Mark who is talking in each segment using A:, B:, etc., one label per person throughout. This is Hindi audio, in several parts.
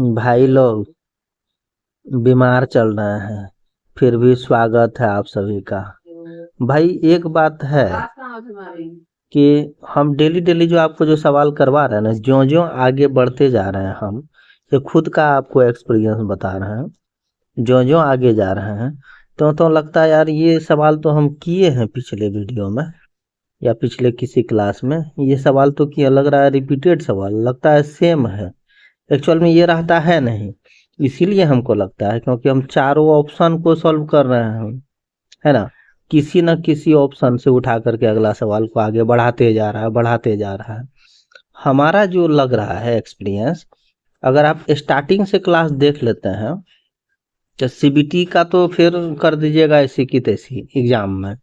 A: भाई लोग बीमार चल रहे हैं, फिर भी स्वागत है आप सभी का। भाई एक बात है कि हम डेली डेली जो आपको जो सवाल करवा रहे हैं ना, ज्यों ज्यों आगे बढ़ते जा रहे हैं हम, ये खुद का आपको एक्सपीरियंस बता रहे हैं। ज्यों ज्यों आगे जा रहे हैं तो लगता है यार ये सवाल तो हम किए हैं पिछले वीडियो में या पिछले किसी क्लास में। ये सवाल तो किया, लग रहा है रिपीटेड सवाल, लगता है सेम है। एक्चुअल में ये रहता है नहीं, इसीलिए हमको लगता है क्योंकि हम चारों ऑप्शन को सॉल्व कर रहे हैं, है ना। किसी न किसी ऑप्शन से उठा करके अगला सवाल को आगे बढ़ाते जा रहा है, बढ़ाते जा रहा है। हमारा जो लग रहा है एक्सपीरियंस, अगर आप स्टार्टिंग से क्लास देख लेते हैं तो सीबीटी का तो फिर कर दीजिएगा ऐसी की तैसी एग्जाम में,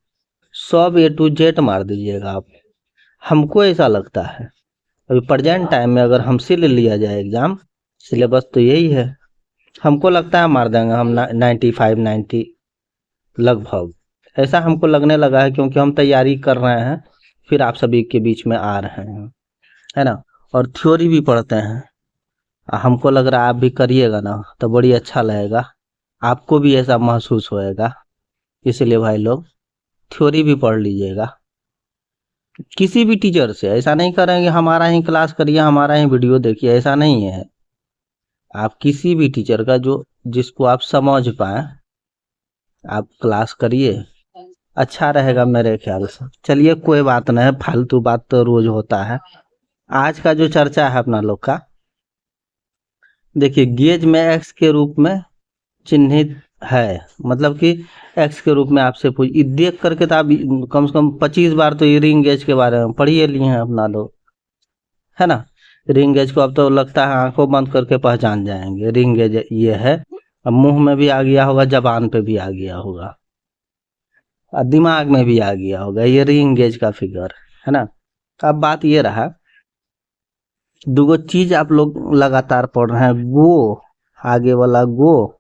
A: सब ए टू जेड मार दीजिएगा आप। हमको ऐसा लगता है अभी प्रेजेंट टाइम में अगर हमसे ले लिया जाए एग्जाम, सिलेबस तो यही है, हमको लगता है मार देंगे हम 95-90 लगभग। ऐसा हमको लगने लगा है क्योंकि हम तैयारी कर रहे हैं, फिर आप सभी के बीच में आ रहे हैं, है ना। और थ्योरी भी पढ़ते हैं। हमको लग रहा है आप भी करिएगा ना तो बड़ी अच्छा लगेगा, आपको भी ऐसा महसूस होएगा। इसलिए भाई लोग थ्योरी भी पढ़ लीजिएगा। किसी भी टीचर से ऐसा नहीं करेंगे हमारा ही क्लास करिए, हमारा ही वीडियो देखिए, ऐसा नहीं है। आप किसी भी टीचर का जो जिसको आप समझ पाए आप क्लास करिए, अच्छा रहेगा मेरे ख्याल से। चलिए कोई बात नहीं, फालतू बात तो रोज होता है। आज का जो चर्चा है अपना लोग का, देखिए गेज में एक्स के रूप में चिन्हित है, मतलब कि एक्स के रूप में आपसे पूछ देख करके तो आप कम से कम 25 बार तो ये रिंग गेज के बारे में पढ़िए लिए हैं अपना लोग, है ना। रिंग गेज को अब तो लगता है आंखों बंद करके पहचान जाएंगे, रिंग गेज ये है। अब मुंह में भी आ गया होगा, जबान पे भी आ गया होगा और दिमाग में भी आ गया होगा, ये रिंग गेज का फिगर है ना। अब बात ये रहा, दो चीज आप लोग लगातार पढ़ रहे हैं, गो, आगे वाला गो,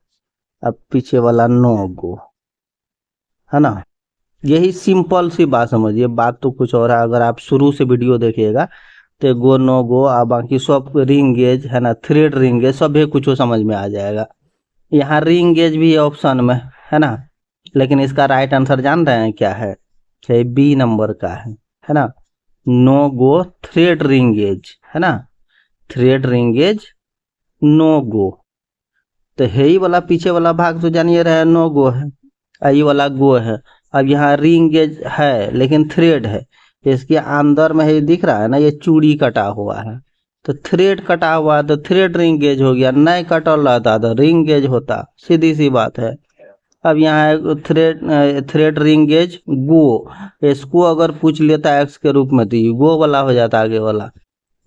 A: अब पीछे वाला नो गो, है ना। यही सिंपल सी बात समझिए, बात तो कुछ और है। अगर आप शुरू से वीडियो देखिएगा तो गो नो गो और बाकी सब रिंग गेज है ना, थ्रेड रिंग गेज सब कुछ समझ में आ जाएगा। यहाँ रिंग गेज भी है ऑप्शन में, है ना, लेकिन इसका राइट आंसर जान रहे हैं क्या है? बी नंबर का है ना। नो गो थ्रेड रिंग गेज, है ना, थ्रेड रिंग गेज नो गो। तो ही वाला पीछे वाला भाग तो जानिए रहे नो गो है, ये वाला गो है। अब यहाँ रिंग गेज है लेकिन थ्रेड है, इसके अंदर में ही दिख रहा है ना, ये चूड़ी कटा हुआ है, तो थ्रेड कटा हुआ है तो थ्रेड रिंग गेज हो गया, नहीं कटल रहता तो रिंग गेज होता, सीधी सी बात है। अब यहाँ थ्रेड रिंग गेज गो, इसको अगर पूछ लेता एक्स के रूप में तो ये गो वाला हो जाता, आगे वाला।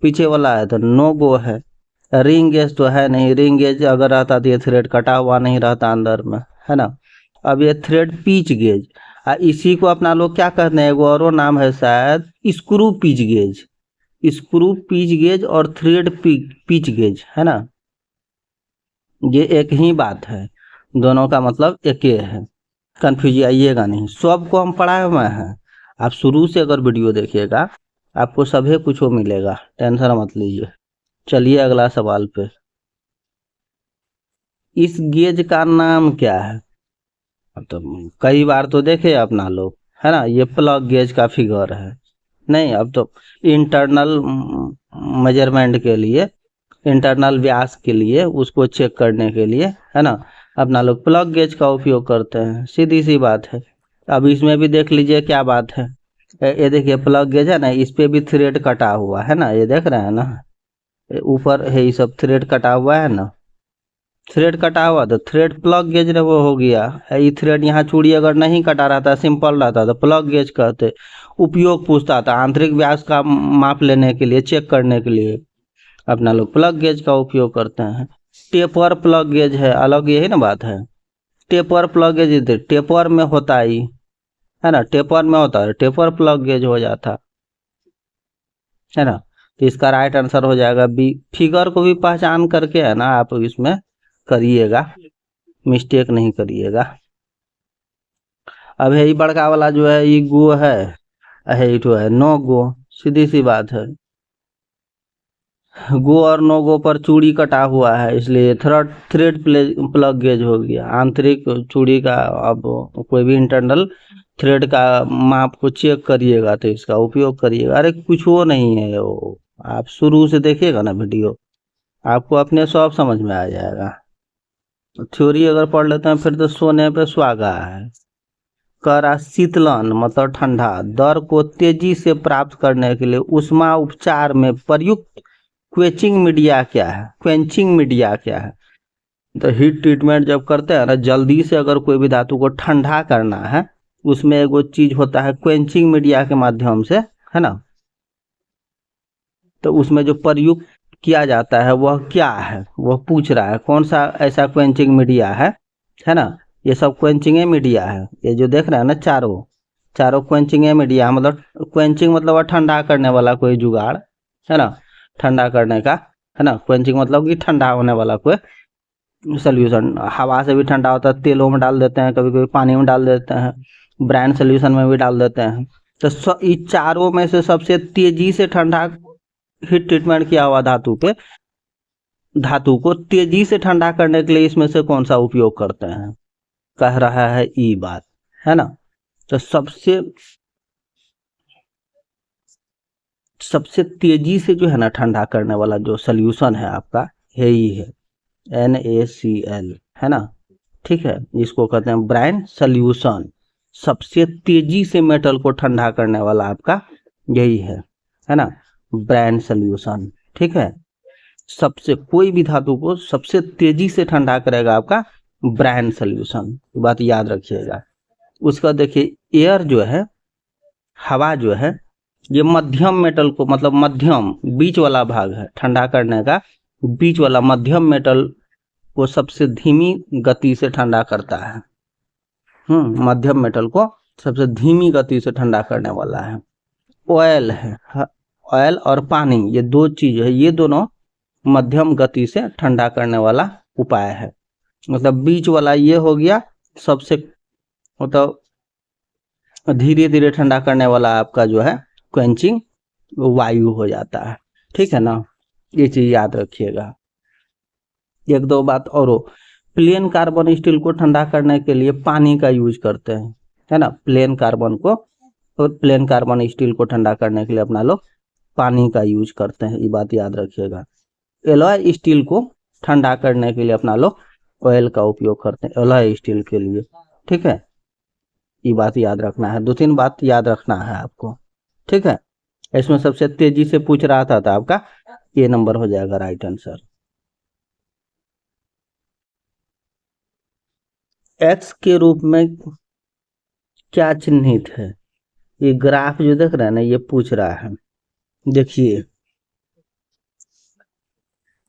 A: पीछे वाला है तो नो गो है। रिंग गेज तो है नहीं, रिंग गेज अगर रहता तो ये थ्रेड कटा हुआ नहीं रहता अंदर में, है ना। अब ये थ्रेड पीच गेज, इसी को अपना लोग क्या कहते हैं, एगो और नाम है शायद screw pitch gauge, screw pitch gauge और थ्रेड पीच गेज, है ना। ये एक ही बात है, दोनों का मतलब एक ही है, कंफ्यूज आइएगा नहीं, सबको हम पढ़ाए हुए हैं। आप शुरू से अगर वीडियो देखिएगा आपको सभी कुछ मिलेगा, टेंशन मत लीजिए। चलिए अगला सवाल पे, इस गेज का नाम क्या है? तो कई बार तो देखे अपना लोग, है ना, ये प्लग गेज का फिगर है। नहीं, अब तो इंटरनल मेजरमेंट के लिए, इंटरनल व्यास के लिए, उसको चेक करने के लिए, है ना, अपना लोग प्लग गेज का उपयोग करते हैं, सीधी सी बात है। अब इसमें भी देख लीजिए क्या बात है, ये देखिए प्लग गेज है ना, इस पे भी थ्रेड कटा हुआ है ना, ये देख रहे हैं ना, ऊपर है ये सब थ्रेड कटा हुआ है ना, थ्रेड कटा हुआ तो थ्रेड प्लग गेज वो हो गया। ये थ्रेड यहाँ चूड़ी अगर नहीं कटा रहता, सिंपल रहता तो प्लग गेज कहते। उपयोग पूछता था आंतरिक व्यास का माप लेने के लिए, चेक करने के लिए अपना लोग प्लग गेज का उपयोग करते हैं। टेपर प्लग गेज है अलग, यही ना बात है। टेपर प्लग गेज टेपर में होता है ना, टेपर में होता है, टेपर प्लग गेज हो जाता, है ना। तो इसका राइट आंसर हो जाएगा बी। फिगर को भी पहचान करके है ना आप इसमें करिएगा, मिस्टेक नहीं करिएगा। अब ये बड़का वाला जो है ये गो है, ये तो है नो गो, सीधी सी बात है गो और नो गो पर चूड़ी कटा हुआ है, इसलिए थ्रेड थ्रेड प्लग गेज हो गया। आंतरिक चूड़ी का, अब कोई भी इंटरनल थ्रेड का माप को चेक करिएगा तो इसका उपयोग करिएगा। अरे कुछ वो नहीं है, वो आप शुरू से देखिएगा ना वीडियो, आपको अपने सब समझ में आ जाएगा। थ्योरी अगर पढ़ लेते हैं फिर तो सोने पे सुहागा है। करा शीतलन मतलब ठंडा, दर को तेजी से प्राप्त करने के लिए ऊष्मा उपचार में प्रयुक्त क्वेचिंग मीडिया क्या है? क्वेंचिंग मीडिया क्या है? तो हीट ट्रीटमेंट जब करते हैं ना, जल्दी से अगर कोई भी धातु को ठंडा करना है, उसमें एगो चीज होता है क्वेंचिंग मीडिया के माध्यम से, है ना। तो उसमें जो प्रयुक्त किया जाता है वह क्या है, वह पूछ रहा है कौन सा ऐसा क्वेंचिंग मीडिया है ना। ये सब क्वेंचिंग मीडिया है, ये जो देख रहे हैं ना चारों चारों क्वेंचिंग मीडिया, मतलब क्वेंचिंग मतलब ठंडा करने वाला कोई जुगाड़, है ना, ठंडा करने का, है ना। क्वेंचिंग मतलब कि ठंडा होने वाला कोई सोल्यूशन। हवा से भी ठंडा होता है, तेलों में डाल देते हैं, कभी कभी पानी में डाल देते हैं, ब्रांड सोल्यूशन में भी डाल देते हैं। तो ये चारों में से सबसे तेजी से ठंडा हीट ट्रीटमेंट किया हुआ धातु को तेजी से ठंडा करने के लिए इसमें से कौन सा उपयोग करते हैं? कह रहा है ई बात, है ना। तो सबसे तेजी से जो है ना ठंडा करने वाला जो सोल्यूशन है आपका, यही है NaCl, है ना। ठीक है, इसको कहते हैं ब्रांड सोल्यूशन। सबसे तेजी से मेटल को ठंडा करने वाला आपका यही है ना, ब्रांड सोल्यूशन। ठीक है, सबसे कोई भी धातु को सबसे तेजी से ठंडा करेगा आपका ब्रांड सोल्यूशन, बात याद रखिएगा। उसका देखिए एयर जो है, हवा जो है, ये मध्यम मेटल को, मतलब मध्यम बीच वाला भाग है ठंडा करने का, बीच वाला मध्यम मेटल को सबसे धीमी गति से ठंडा करता है। मध्यम मेटल को सबसे धीमी गति से ठंडा करने वाला है। ऑयल है, ऑयल और पानी, ये दो चीज है, ये दोनों मध्यम गति से ठंडा करने वाला उपाय है। मतलब बीच वाला ये हो गया सबसे, मतलब धीरे धीरे ठंडा करने वाला आपका जो है क्वेंचिंग वायु हो जाता है। ठीक है ना, ये चीज याद रखिएगा। एक दो बात और, प्लेन कार्बन स्टील को ठंडा करने के लिए पानी का यूज करते हैं, है ना। प्लेन कार्बन को, और प्लेन कार्बन स्टील को ठंडा करने के लिए अपना लोग पानी का यूज करते हैं, ये बात याद रखिएगा। एलॉय स्टील को ठंडा करने के लिए अपना लोग ऑयल का उपयोग करते हैं एलॉय स्टील के लिए। ठीक है, ये बात याद रखना है, दो तीन बात याद रखना है आपको। ठीक है, इसमें सबसे तेजी से पूछ रहा था तो आपका ये नंबर हो जाएगा राइट आंसर। एक्स के रूप में क्या चिन्हित है? ये ग्राफ जो देख रहे हैं ना, ये पूछ रहा है। देखिए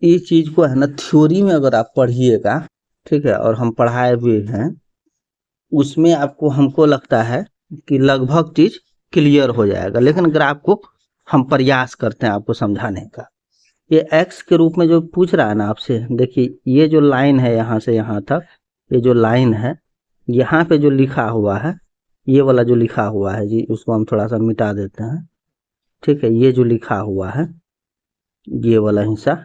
A: ये चीज को है ना थ्योरी में अगर आप पढ़िएगा, ठीक है, और हम पढ़ाए हुए हैं, उसमें आपको, हमको लगता है कि लगभग चीज क्लियर हो जाएगा। लेकिन ग्राफ को हम प्रयास करते हैं आपको समझाने का। ये एक्स के रूप में जो पूछ रहा है ना आपसे, देखिए ये जो लाइन है यहाँ से यहाँ तक, ये जो लाइन है, यहाँ पे जो लिखा हुआ है, ये वाला जो लिखा हुआ है जी, उसको हम थोड़ा सा मिटा देते हैं। ठीक है, ये जो लिखा हुआ है, ये वाला हिस्सा,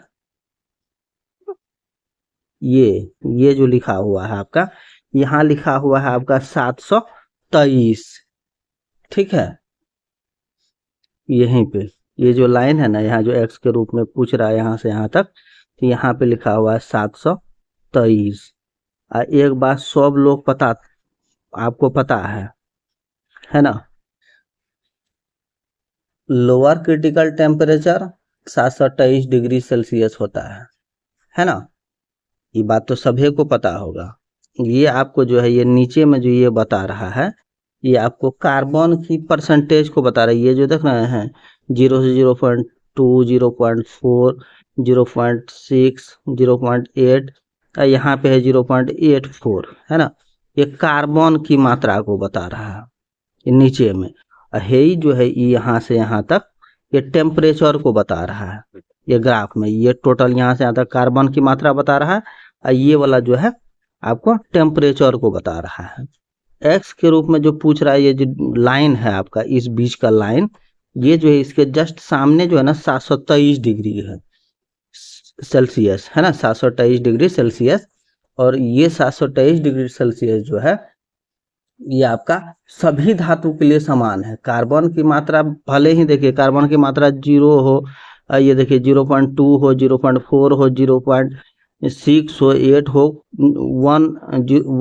A: ये जो लिखा हुआ है आपका, यहाँ लिखा हुआ है आपका 723। ठीक है, यहीं पे ये जो लाइन है ना, यहाँ जो एक्स के रूप में पूछ रहा है यहाँ से यहाँ तक, तो यहाँ पे लिखा हुआ है 723। एक बात सब लोग पता, आपको पता है ना, lower critical temperature 723 degree Celsius होता है ना। ये बात तो सभी को पता होगा। ये आपको जो है, ये नीचे में जो ये बता रहा है, ये आपको कार्बन की परसेंटेज को बता रहा है। ये जो देख रहे हैं 0 से 0.2, 0.4, 0.6, 0.8, यहाँ पे है 0.84, है ना। ये कार्बन की मात्रा को बता रहा है, ये नीचे में। है जो है यहाँ से यहाँ तक ये टेम्परेचर को बता रहा है। ये ग्राफ में ये टोटल यहाँ से यहाँ तक कार्बन की मात्रा बता रहा है, और ये वाला जो है आपको टेम्परेचर को बता रहा है। एक्स के रूप में जो पूछ रहा है, ये जो लाइन है आपका, इस बीच का लाइन, ये जो है इसके जस्ट सामने जो है ना 723 डिग्री है। सेल्सियस, है ना, 728 डिग्री सेल्सियस। और ये 728 डिग्री सेल्सियस जो है ये आपका सभी धातु के लिए समान है। कार्बन की मात्रा भले ही देखिए कार्बन की मात्रा 0 हो, ये देखिए 0.2 हो, 0.4 हो, 0.6 हो, 8 हो,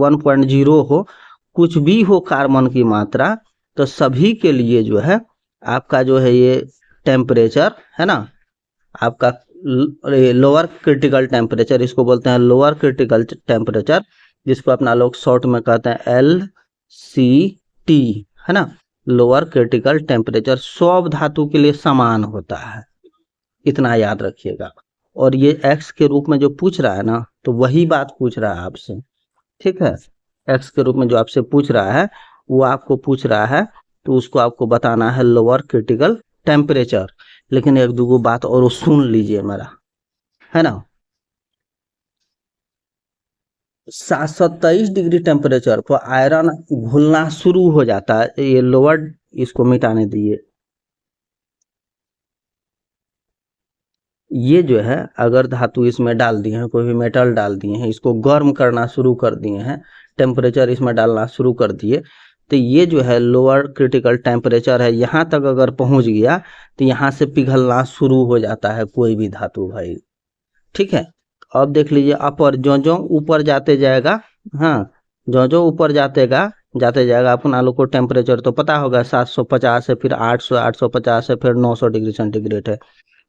A: 1.0 हो, कुछ भी हो कार्बन की मात्रा, तो सभी के लिए जो है आपका जो है ये टेम्परेचर, है ना, आपका लोअर क्रिटिकल टेम्परेचर, इसको बोलते हैं लोअर क्रिटिकल टेम्परेचर, जिसको अपना लोग शॉर्ट में कहते हैं LCT, है ना, लोअर क्रिटिकल टेम्परेचर सब धातु के लिए समान होता है, इतना याद रखिएगा। और ये x के रूप में जो पूछ रहा है ना, तो वही बात पूछ रहा है आपसे, ठीक है। x के रूप में जो आपसे पूछ रहा है वो आपको पूछ रहा है, तो उसको आपको बताना है लोअर क्रिटिकल टेम्परेचर। लेकिन एक दो बात और सुन लीजिए मेरा, है ना, 723 डिग्री टेम्परेचर पर आयरन घुलना शुरू हो जाता है। ये लोअर, इसको मिटाने दीजिए। ये जो है अगर धातु इसमें डाल दिए हैं, कोई भी मेटल डाल दिए हैं, इसको गर्म करना शुरू कर दिए हैं, टेम्परेचर इसमें डालना शुरू कर दिए, तो ये जो है लोअर क्रिटिकल टेम्परेचर है, यहाँ तक अगर पहुंच गया तो यहाँ से पिघलना शुरू हो जाता है कोई भी धातु भाई, ठीक है। अब देख लीजिए अपर, जो जो ऊपर जाते जाएगा, हाँ, जो जो ऊपर जाते जाएगा अपना लोग को टेम्परेचर तो पता होगा, 750 है, फिर 800, 850 है, फिर 900 डिग्री सेंटीग्रेड है।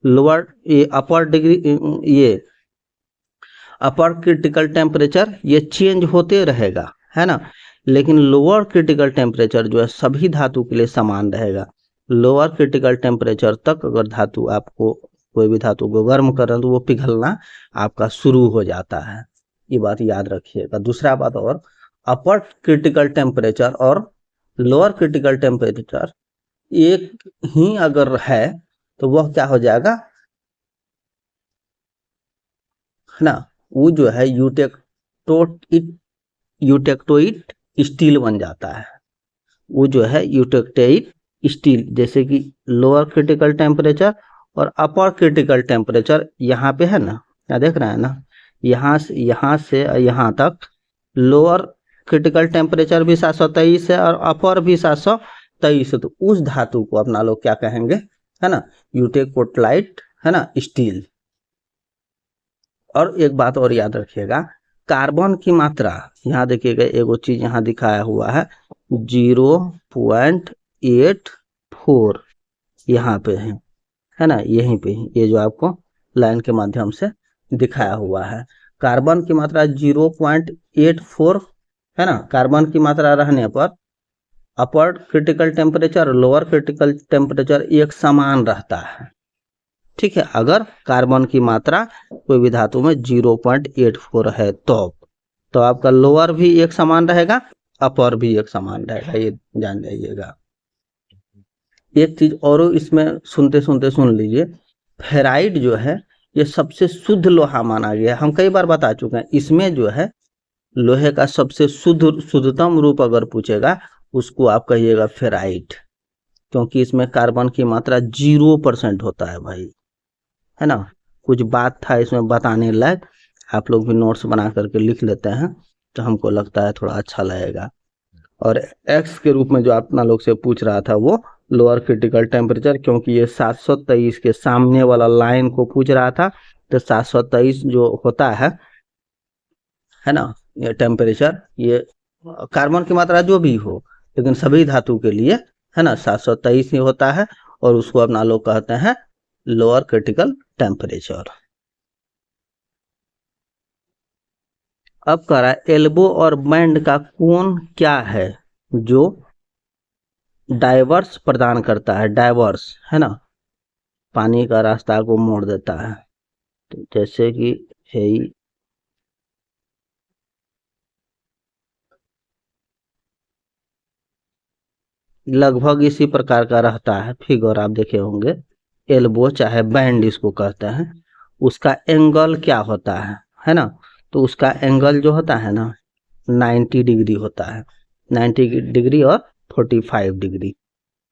A: लोअर ये अपर डिग्री, ये अपर क्रिटिकल टेम्परेचर ये चेंज होते रहेगा, है ना, लेकिन लोअर क्रिटिकल टेम्परेचर जो है सभी धातु के लिए समान रहेगा। लोअर क्रिटिकल टेम्परेचर तक अगर धातु आपको, कोई भी धातु को गर्म करें तो वो पिघलना आपका शुरू हो जाता है, ये बात याद रखिएगा। दूसरा बात, और अपर क्रिटिकल टेम्परेचर और लोअर क्रिटिकल टेम्परेचर एक ही अगर है तो वह क्या हो जाएगा, है ना, वो जो है यूटेक्टोइट स्टील बन जाता है। वो जो है यूटेक्टाइट स्टील, जैसे कि लोअर क्रिटिकल टेम्परेचर और अपर क्रिटिकल टेम्परेचर यहाँ पे है ना, क्या देख रहे हैं ना, यहाँ से यहाँ तक लोअर क्रिटिकल टेम्परेचर भी 723 है और अपर भी 723 है, तो उस धातु को अपना लोग क्या कहेंगे, है ना, यूटेकोटलाइट, है ना, स्टील। और एक बात और याद रखिएगा, कार्बन की मात्रा यहाँ देखिएगा, एक चीज यहाँ दिखाया हुआ है 0.84 यहाँ पे है ना, यहीं पे ये जो आपको लाइन के माध्यम से दिखाया हुआ है, कार्बन की मात्रा 0.84, है ना। कार्बन की मात्रा रहने पर अपर critical temperature lower critical temperature एक समान रहता है, ठीक है। अगर कार्बन की मात्रा कोई भी धातु में 0.84 है तो आपका लोअर भी एक समान रहेगा, अपर भी एक समान रहेगा, ये जान जाइएगा। एक चीज और इसमें सुनते सुनते सुन लीजिए, फेराइट जो है ये सबसे शुद्ध लोहा माना गया है, हम कई बार बता चुके हैं। इसमें जो है लोहे का सबसे शुद्धतम रूप अगर पूछेगा उसको आप कहिएगा फेराइट, क्योंकि इसमें कार्बन की मात्रा 0% होता है भाई, है ना। कुछ बात था इसमें बताने लायक, आप लोग भी नोट्स बना करके लिख लेते हैं तो हमको लगता है थोड़ा अच्छा लगेगा। और एक्स के रूप में जो अपना लोग से पूछ रहा था वो लोअर क्रिटिकल टेम्परेचर, क्योंकि ये 723 के सामने वाला लाइन को पूछ रहा था, तो 723 जो होता है ना, ये टेम्परेचर, ये कार्बन की मात्रा जो भी हो, लेकिन सभी धातु के लिए, है ना, 723 ही होता है, और उसको अपना लोग कहते हैं लोअर क्रिटिकल टेम्परेचर। अब कह रहा है एल्बो और बैंड का कोण क्या है जो डाइवर्स प्रदान करता है, डाइवर्स, है ना, पानी का रास्ता को मोड़ देता है, तो जैसे कि है लगभग इसी प्रकार का रहता है, फिगर आप देखे होंगे, एल्बो चाहे बैंड इसको कहते हैं, उसका एंगल क्या होता है ना, तो उसका एंगल जो होता है ना 90 डिग्री होता है, 90 डिग्री और 45 डिग्री,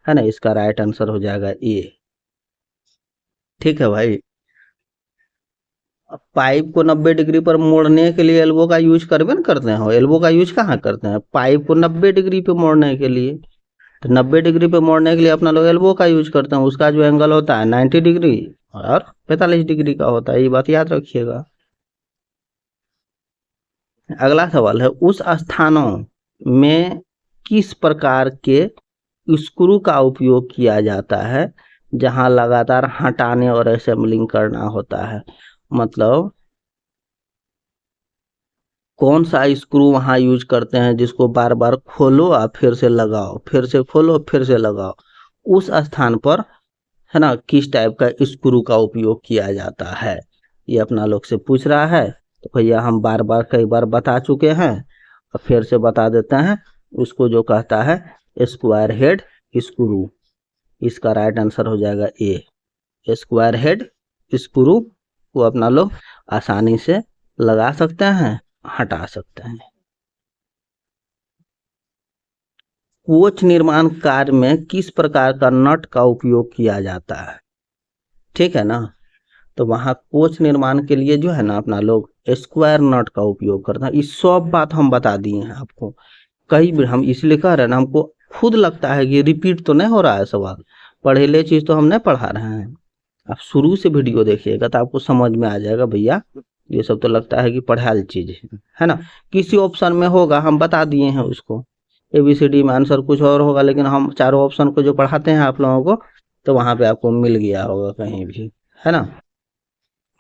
A: है ना। इसका राइट आंसर हो जाएगा ए, ठीक है भाई। पाइप को 90 डिग्री पर मोड़ने के लिए एल्बो का यूज करबे न करते हैं। एल्बो का यूज कहाँ करते हैं? पाइप को 90 डिग्री पे मोड़ने के लिए। तो 90 डिग्री पे मोड़ने के लिए अपना लोग एल्बो का यूज करते हैं। उसका जो एंगल होता है 90 डिग्री और 45 डिग्री का होता है, ये बात याद रखिएगा। अगला सवाल है, उस स्थानों में किस प्रकार के स्क्रू का उपयोग किया जाता है जहां लगातार हटाने और असेंबलिंग करना होता है? मतलब कौन सा स्क्रू वहां यूज करते हैं जिसको बार बार खोलो और फिर से लगाओ, फिर से खोलो फिर से लगाओ, उस स्थान पर है ना किस टाइप का स्क्रू का उपयोग किया जाता है, ये अपना लोग से पूछ रहा है। तो भैया हम बार बार कई बार बता चुके हैं और फिर से बता देते हैं। उसको जो कहता है स्क्वायर हेड स्क्रू, इसका राइट आंसर हो जाएगा ए। स्क्वायर हेड स्क्रू को अपना लोग आसानी से लगा सकते हैं, हटा सकते हैं। कोच निर्माण कार्य में किस प्रकार का नट का उपयोग किया जाता है? ठीक है ना। तो वहां कोच निर्माण के लिए जो है ना अपना लोग स्क्वायर नट का उपयोग करता है। इस सब बात हम बता दिए हैं आपको कई बार। हम इसलिए कह रहे हैं ना, हमको खुद लगता है कि रिपीट तो नहीं हो रहा है सवाल, पढ़ेले चीज तो हम नहीं पढ़ा रहे हैं। आप शुरू से वीडियो देखिएगा तो आपको समझ में आ जाएगा भैया ये सब तो लगता है कि पढ़ाई चीज है ना। किसी ऑप्शन में होगा, हम बता दिए हैं उसको। एबीसीडी में आंसर कुछ और होगा, लेकिन हम चारों ऑप्शन को जो पढ़ाते हैं आप लोगों को, तो वहां पे आपको मिल गया होगा कहीं भी, है ना।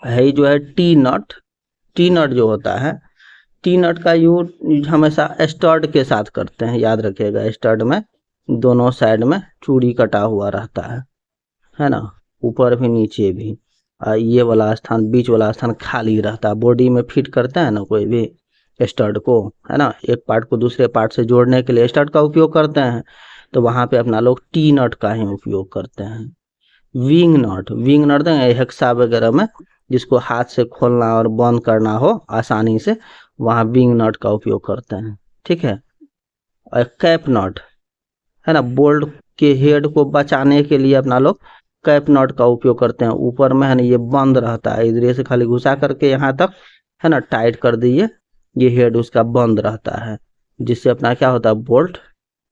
A: है जो है टी नट। टी नट जो होता है, टी नट का यूज हमेशा स्टड के साथ करते हैं, याद रखिएगा। स्टड में दोनों साइड में चूड़ी कटा हुआ रहता है ना, ऊपर भी नीचे भी। ये वाला स्थान, बीच वाला स्थान खाली रहता है। बॉडी में फिट करते हैं ना कोई भी स्टड को, है ना, एक पार्ट को दूसरे पार्ट से जोड़ने के लिए स्टड का उपयोग करते हैं। तो वहां पे अपना लोग टी नट का ही उपयोग करते हैं। विंग नट, विंग नट हेक्सा वगैरह में जिसको हाथ से खोलना और बंद करना हो आसानी से, वहां विंग नट का उपयोग करते हैं। ठीक है। और कैप नट है ना, बोल्ट के हेड को बचाने के लिए अपना लोग कैप नट का उपयोग करते हैं। ऊपर में है ना ये बंद रहता है, इधर से खाली घुसा करके यहाँ तक है ना टाइट कर दिए, ये हेड उसका बंद रहता है, जिससे अपना क्या होता है बोल्ट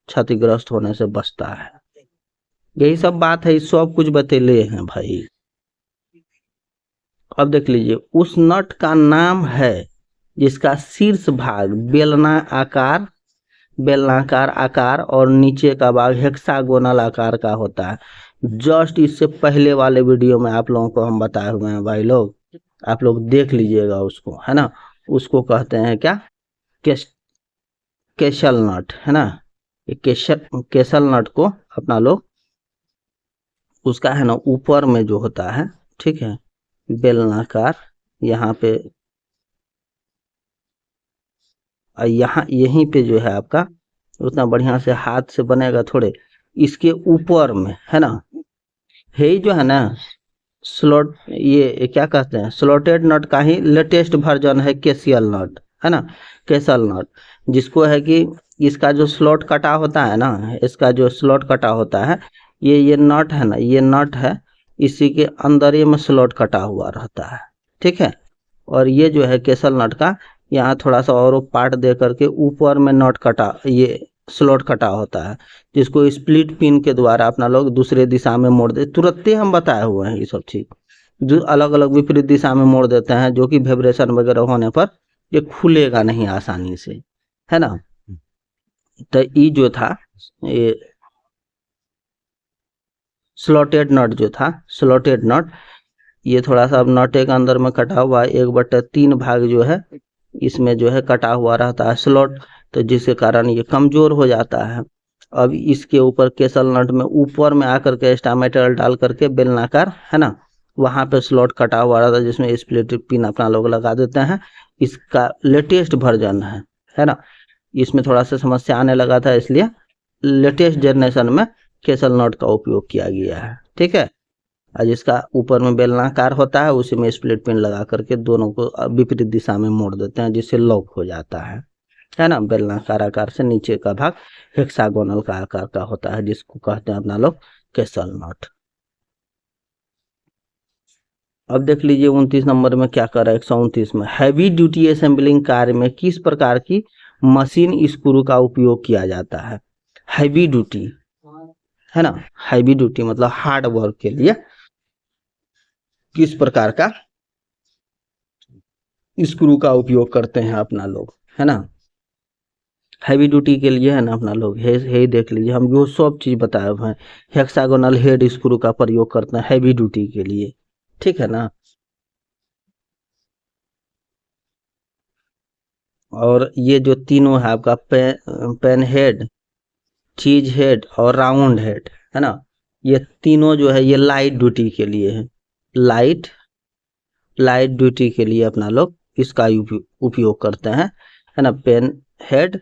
A: क्षतिग्रस्त होने से बचता है। यही सब बात है, सब कुछ बतेले हैं भाई। अब देख लीजिए, उस नट का नाम है जिसका शीर्ष भाग बेलनाकार आकार और नीचे का भाग हेक्सागोनल आकार का होता है। जस्ट इससे पहले वाले वीडियो में आप लोगों को हम बताए हुए हैं भाई लोग, आप लोग देख लीजिएगा उसको, है ना। उसको कहते हैं क्या? केसल नट, है ना। केसल नट को अपना लोग उसका है ना ऊपर में जो होता है, ठीक है, बेलनाकार, यहाँ पे यहाँ यहीं पे जो है आपका उतना बढ़िया से हाथ से बनेगा थोड़े, इसके ऊपर में है ना, है जो है ना स्लॉट, ये क्या कहते हैं, स्लॉटेड नट का ही लेटेस्ट वर्जन है केसीएल नट, है ना। केसल नट जिसको है कि इसका जो स्लॉट कटा होता है ना, इसका जो स्लॉट कटा होता है, ये नट है ना, ये नट है, इसी के अंदर ये में स्लॉट कटा हुआ रहता है। ठीक है। और ये जो है केसल नट का यहाँ थोड़ा सा और पार्ट दे करके ऊपर में नट कटा, ये स्लॉट कटा होता है, जिसको स्प्लिट पिन के द्वारा अपना लोग दूसरे दिशा में मोड़ दे। तुरंत ही हम बताए हुए हैं ये सब चीज, जो अलग अलग विपरीत दिशा में मोड़ देते हैं, जो कि वाइब्रेशन वगैरह होने पर ये खुलेगा नहीं आसानी से, है ना। तो ये जो था ये स्लॉटेड नट जो था, स्लॉटेड नट, ये थोड़ा सा अब नटे के अंदर में कटा हुआ 1/3 भाग जो है इसमें जो है कटा हुआ रहता है स्लॉट, तो जिसके कारण ये कमजोर हो जाता है। अब इसके ऊपर केसल नट में ऊपर में आकर के एक्स्ट्रा मेटेरियल डाल करके बेलनाकार, है ना, वहां पे स्लॉट कटा हुआ रहता है, जिसमें स्प्लिट पिन अपना लोग लगा देते हैं। इसका लेटेस्ट वर्जन है ना। इसमें थोड़ा सा समस्या आने लगा था, इसलिए लेटेस्ट जनरेशन में केसल नट का उपयोग किया गया है। ठीक है। और जिसका ऊपर में बेलनाकार होता है उसी में स्प्लिट पिन लगा करके दोनों को विपरीत दिशा में मोड़ देते हैं, जिससे लॉक हो जाता है ना। बेलनाकार आकार से नीचे का भाग हेक्सागोनल का आकार का होता है, जिसको कहते हैं अपना लोग केसल नट। अब देख लीजिए 29 नंबर में क्या कर रहा है, 129 में हैवी ड्यूटी असेंबलिंग कार्य में किस प्रकार की मशीन स्क्रू का उपयोग किया जाता है। हैवी ड्यूटी है ना, हैवी ड्यूटी मतलब हार्ड वर्क के लिए किस प्रकार का स्क्रू का उपयोग करते हैं अपना लोग, है ना। हैवी ड्यूटी के लिए है ना अपना लोग है देख लीजिए, हम जो सब चीज बताए हुए हैं। हेक्सागोनल हेड स्क्रू का प्रयोग करते हैं हैवी ड्यूटी के लिए, ठीक है ना। और ये जो तीनों है आपका पेन हेड, चीज हेड और राउंड हेड, है ना, ये तीनों जो है ये लाइट ड्यूटी के लिए है। लाइट लाइट ड्यूटी के लिए अपना लोग इसका उपयोग करते हैं, है ना। पेन हेड,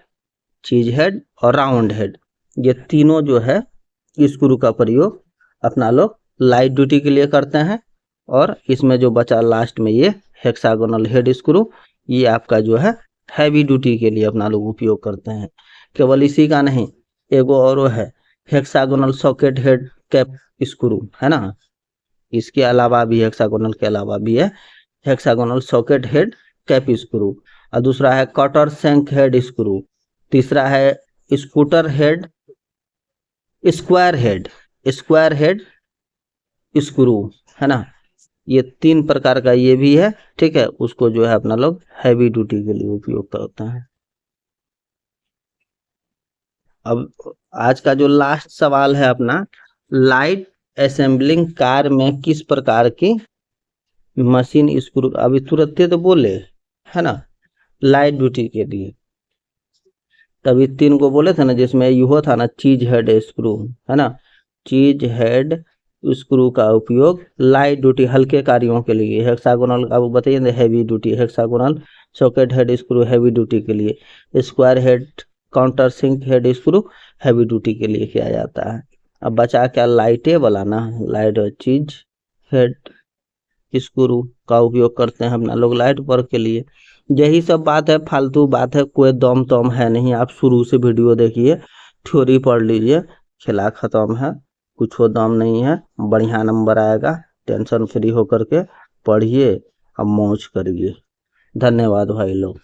A: चीज हेड और राउंड हेड, ये तीनों जो है स्क्रू का प्रयोग अपना लोग लाइट ड्यूटी के लिए करते हैं। और इसमें जो बचा लास्ट में ये हेक्सागोनल हेड स्क्रू, ये आपका जो है हैवी ड्यूटी के लिए अपना लोग उपयोग करते हैं। केवल इसी का नहीं, एगो और है hexagonal socket head cap screw, है ना। इसके अलावा भी हेक्सागोनल के अलावा भी है hexagonal socket head cap screw, और दूसरा है कटर शैंक हेड स्क्रू, तीसरा है scooter head square head screw, है ना। ये 3 प्रकार का ये भी है, ठीक है। उसको जो है अपना लोग हैवी ड्यूटी के लिए उपयोग करते हैं। अब आज का जो लास्ट सवाल है अपना, लाइट असेंबलिंग कार में किस प्रकार की मशीन स्क्रू, अभी तुरंत तो बोले, है ना, लाइट ड्यूटी के लिए। तभी 3 को बोले थे ना, जिसमें यह था ना चीज हेड स्क्रू, है ना। चीज हेड स्क्रू का उपयोग लाइट ड्यूटी हल्के कार्यों के लिए, हेक्सागोनल आप बताइए heavy duty, hexagonal socket head screw heavy duty के लिए, square head countersink head screw heavy duty के लिए किया जाता है। अब बचा क्या, लाइटे वाला ना, लाइट चीज हेड स्क्रू का उपयोग करते हैं अपना लोग लाइट वर्क के लिए। यही सब बात है, फालतू बात है, कोई दम तम है नहीं। आप शुरू से वीडियो देखिए, थ्योरी पढ़ लीजिए, खेला खत्म है, कुछ दम नहीं है। बढ़िया नंबर आएगा, टेंशन फ्री होकर के पढ़िए और मौज करिए। धन्यवाद भाई लोग।